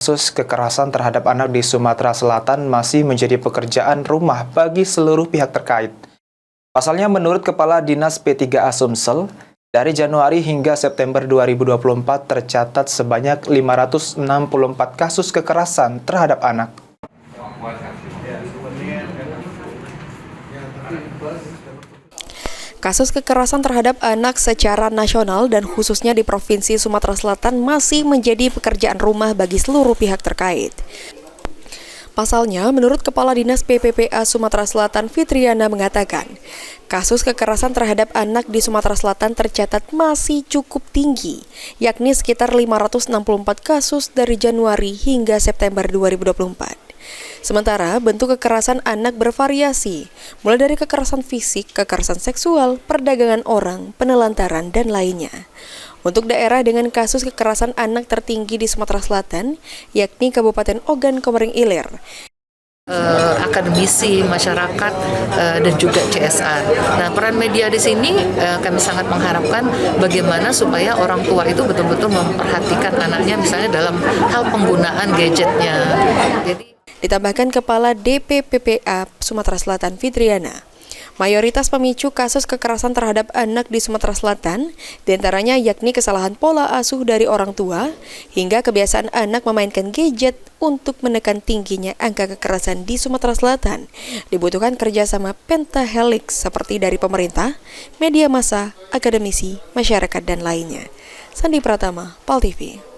Kasus kekerasan terhadap anak di Sumatera Selatan masih menjadi pekerjaan rumah bagi seluruh pihak terkait. Pasalnya menurut Kepala Dinas P3A Sumsel, dari Januari hingga September 2024 tercatat sebanyak 564 kasus kekerasan terhadap anak. Kasus kekerasan terhadap anak secara nasional dan khususnya di Provinsi Sumatera Selatan masih menjadi pekerjaan rumah bagi seluruh pihak terkait. Pasalnya, menurut Kepala Dinas PPPA Sumatera Selatan Fitriana mengatakan, kasus kekerasan terhadap anak di Sumatera Selatan tercatat masih cukup tinggi, yakni sekitar 564 kasus dari Januari hingga September 2024. Sementara bentuk kekerasan anak bervariasi, mulai dari kekerasan fisik, kekerasan seksual, perdagangan orang, penelantaran, dan lainnya. Untuk daerah dengan kasus kekerasan anak tertinggi di Sumatera Selatan, yakni Kabupaten Ogan Komering Ilir, akademisi, masyarakat, dan juga CSR. Nah, peran media di sini kami sangat mengharapkan bagaimana supaya orang tua itu betul-betul memperhatikan anaknya, misalnya dalam hal penggunaan gadgetnya. Ditambahkan Kepala DPPPA Sumatera Selatan Fitriana, mayoritas pemicu kasus kekerasan terhadap anak di Sumatera Selatan, diantaranya yakni kesalahan pola asuh dari orang tua, hingga kebiasaan anak memainkan gadget untuk menekan tingginya angka kekerasan di Sumatera Selatan. Dibutuhkan kerjasama pentahelix seperti dari pemerintah, media massa, akademisi, masyarakat, dan lainnya. Sandi Pratama, PAL TV.